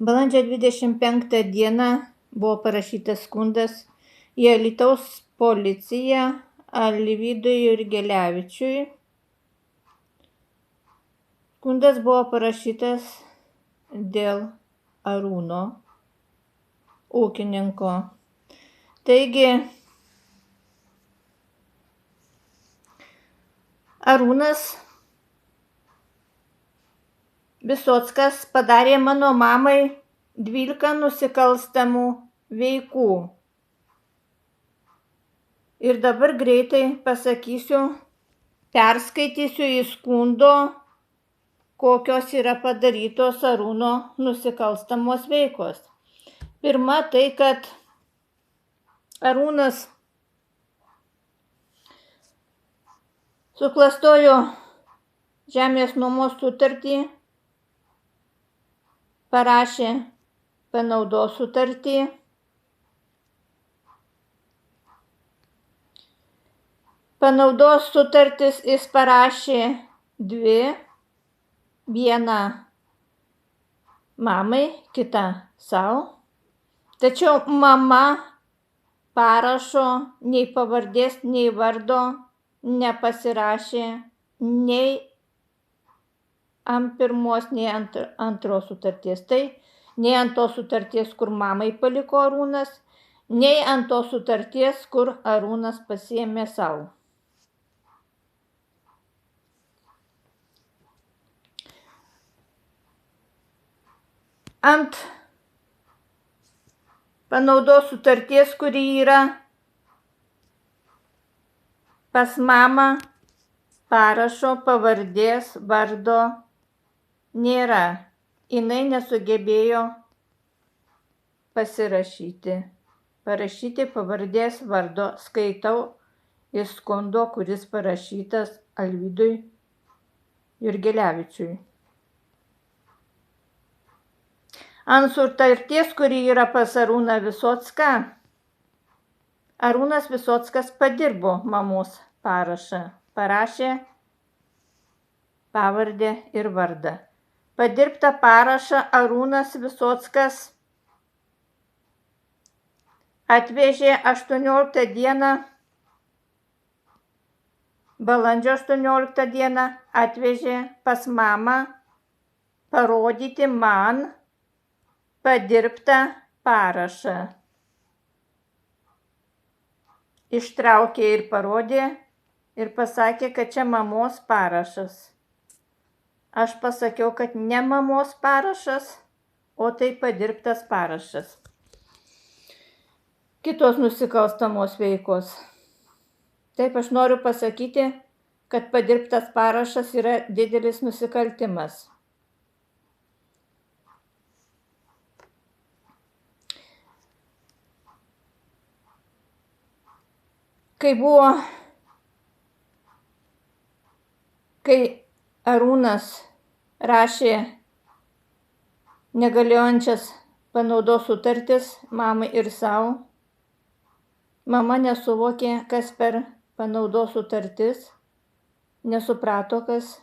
Balandžio 25 dieną buvo parašytas skundas į Alytaus policiją Alvydui Jurgelevičiui. Skundas buvo parašytas dėl Arūno, ūkininko. Taigi, Arūnas Visockas padarė mano mamai 12 nusikalstamų veikų. Ir dabar greitai pasakysiu, perskaitysiu iš skundo, kokios yra padarytos Arūno nusikalstamos veikos. Pirma, tai, kad Arūnas suklastojo žemės nuomos sutartį, parašė panaudos sutartį, panaudos sutartis jis parašė 2, vieną mamai, kitą savo. Tačiau mama parašo nei pavardės, nei vardo nepasirašė nei ant pirmos, nei ant antros sutarties. Tai nei ant tos sutarties, kur mamai paliko Arūnas, nei ant tos sutarties, kur Arūnas pasiėmė savo. Ant panaudos sutarties, kuri yra pas mamą, parašo pavardės, vardo nėra. Jinai nesugebėjo parašyti pavardės, vardo. Skaitau iš skundo, kuris parašytas Alvydui Jurgelevičiui. Ant sutarties, kuri yra pas Arūną Visocką, Arūnas Visockas padirbo mamos parašą. Parašė pavardę ir vardą. Padirbtą parašą Arūnas Visockas atvežė 18 dieną, balandžio 18 dieną atvežė pas mamą parodyti man padirbtą parašą. Ištraukė ir parodė ir pasakė, kad čia mamos parašas. Aš pasakiau, kad ne mamos parašas, o tai padirbtas parašas. Kitos nusikalstamos veikos. Taip, aš noriu pasakyti, kad padirbtas parašas yra didelis nusikaltimas. Kai Arūnas rašė negaliojančias panaudos sutartis mamai ir savo, mama nesuvokė, kas per panaudos sutartis, nesuprato kas,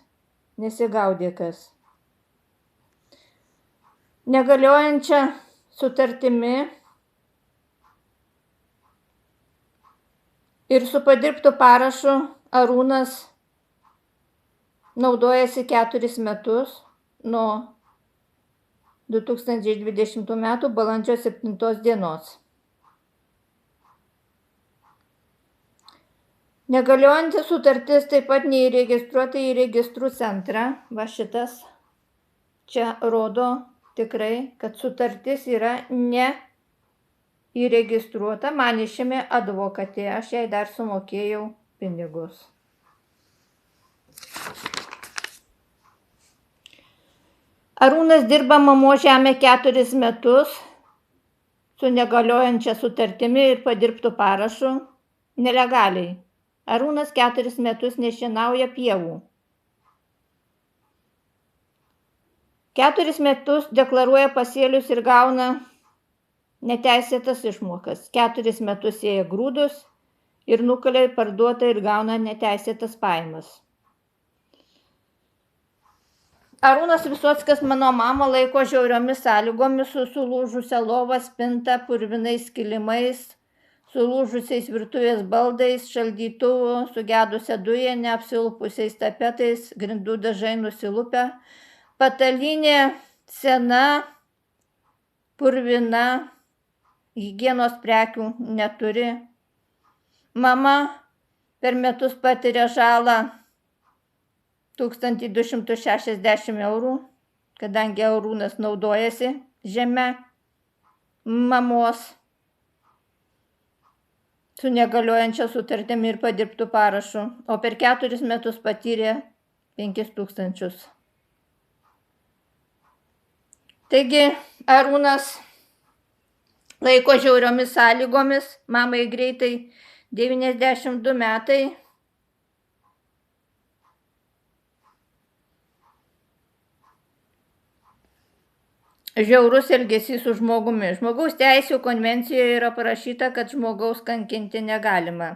nesigaudė kas. Negaliojančia sutartimi ir su padirbtu parašu Arūnas naudojasi 4 metus nuo 2020 metų balandžio 7 dienos. Negaliojanti sutartis taip pat neįregistruota į registrų centrą. Va šitas čia rodo tikrai, kad sutartis yra ne įregistruota. Man išėmė advokatė, aš jai dar sumokėjau pinigus. Arūnas dirba mamos žemę 4 metus su negaliojančia sutartimi ir padirbtu parašu nelegaliai. Arūnas 4 metus nešienauja pievų. 4 metus deklaruoja pasėlius ir gauna neteisėtas išmokas. 4 metus sėja grūdus ir nukalė parduotą ir gauna neteisėtas pajamas. Arūnas Visockas mano mamą laiko žiauriomis sąlygomis, su sulūžusia lova, spinta, purvinais kilimais, sulūžusiais virtuvės baldais, šaldytuvu, sugedusia dujė, neapsilpusiais tapetais, grindų dažai nusilupę, patalynė sena, purvina, higienos prekių neturi. Mama per metus patiria žalą 1260 eurų, kadangi Arūnas naudojasi žeme mamos su negaliojančia sutartimi ir padirbtų parašu, o per 4 metus patyrė 5000. Taigi Arūnas laiko žiauriomis sąlygomis, mamai greitai 92 metai. Žiaurus elgesys su žmogumi. Žmogaus teisių konvencijoje yra parašyta, kad žmogaus kankinti negalima.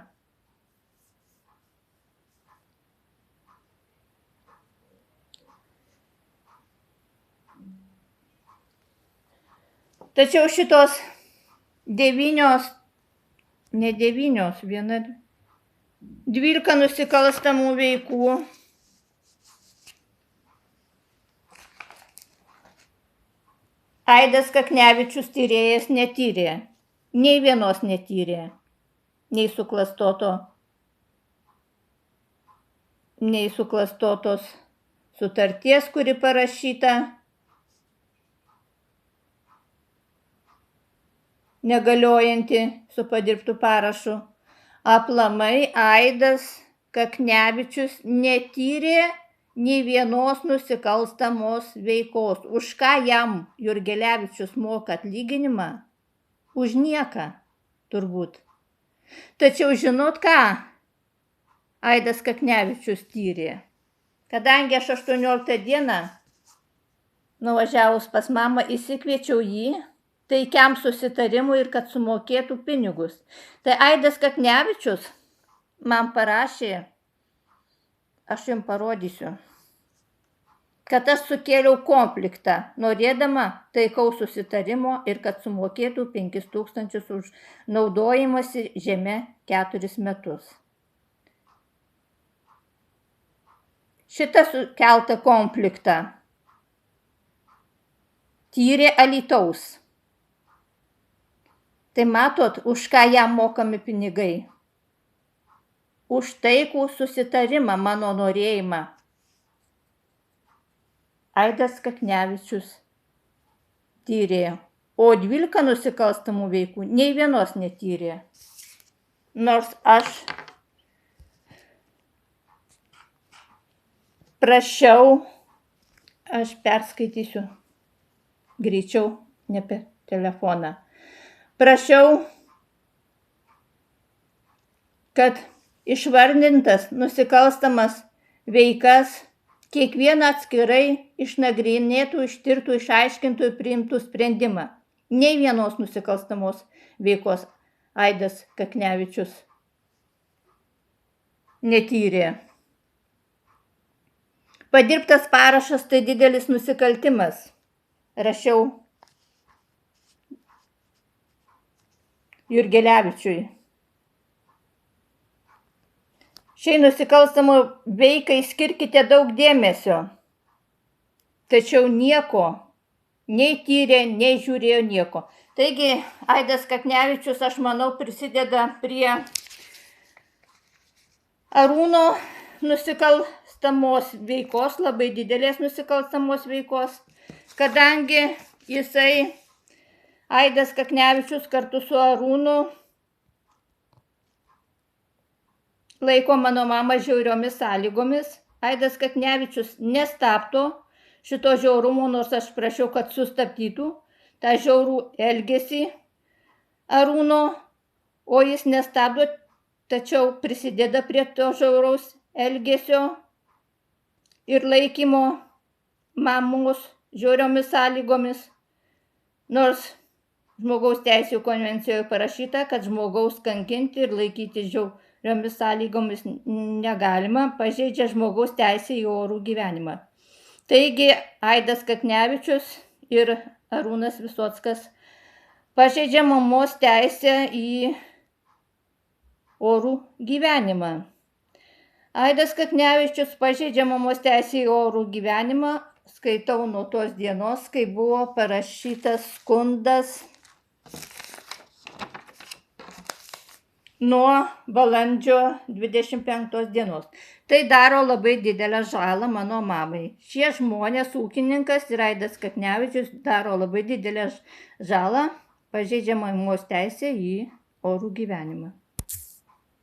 Tačiau šitos 12 nusikalstamų veikų Aidas Kaknevičius tyrėjas netyrė, nei vienos netyrė, nei suklastotos sutarties, kuri parašyta negaliojanti su padirbtu parašu. Aplamai Aidas Kaknevičius netyrė nei vienos nusikalstamos veikos. Už ką jam Jurgelevičius moka atlyginimą? Už nieką, turbūt. Tačiau žinot ką Aidas Kaknevičius tyrė? Kadangi aš 18 dieną nuvažiavus pas mamą įsikviečiau jį taikiam susitarimui ir kad sumokėtų pinigus. Tai Aidas Kaknevičius man parašė, aš jums parodysiu, kad aš sukėliau konfliktą, norėdama taikaus susitarimo ir kad sumokėtų 5000 už naudojimąsi žeme 4 metus. Šitą sukeltą konfliktą tyrė Alytaus. Tai matot, už ką jam mokami pinigai? Už taikų susitarimą, mano norėjimą. Aidas Kaknevičius tyrė, o 12 nusikalstamų veikų nei vienos netyrė. Nors aš prašiau, aš perskaitysiu greičiau, ne per telefoną. Prašiau, kad išvardintas nusikalstamas veikas kiekvieną atskirai išnagrinėtų, ištirtų, išaiškintų ir priimtų sprendimą. Nei vienos nusikalstamos veikos Aidas Kaknevičius netyrė. Padirbtas parašas tai didelis nusikaltimas. Rašiau Jurgelevičiui. Šiai nusikalstamai veikai skirkite daug dėmesio. Tačiau nieko, nei tyrė, nei žiūrėjo nieko. Taigi, Aidas Kaknevičius, aš manau, prisideda prie Arūno nusikalstamos veikos, labai didelės nusikalstamos veikos, kadangi jisai, Aidas Kaknevičius kartu su Arūnu, laiko mano mamą žiauriomis sąlygomis. Aidas Kaknevičius nestabdo šito žiaurumo, nors aš prašiau, kad sustabdytų tą žiaurų elgesį Arūno, o jis nestabdo, tačiau prisideda prie to žiauraus elgesio ir laikymo mamos žiauriomis sąlygomis, nors žmogaus teisių konvencijoje parašyta, kad žmogaus kankinti ir laikyti žiauriomis sąlygomis negalima, pažeidžia žmogaus teisę į orų gyvenimą. Taigi Aidas Kaknevičius ir Arūnas Visockas pažeidžia mamos teisę į orų gyvenimą. Aidas Kaknevičius pažeidžia mamos teisę į orų gyvenimą, skaitau nuo tos dienos, kai buvo parašytas skundas nuo balandžio 25 dienos. Tai daro labai didelę žalą mano mamai. Šie žmonės, ūkininkas ir Aidas Kaknevičius, daro labai didelę žalą, pažeidžia mamos teisę į orų gyvenimą.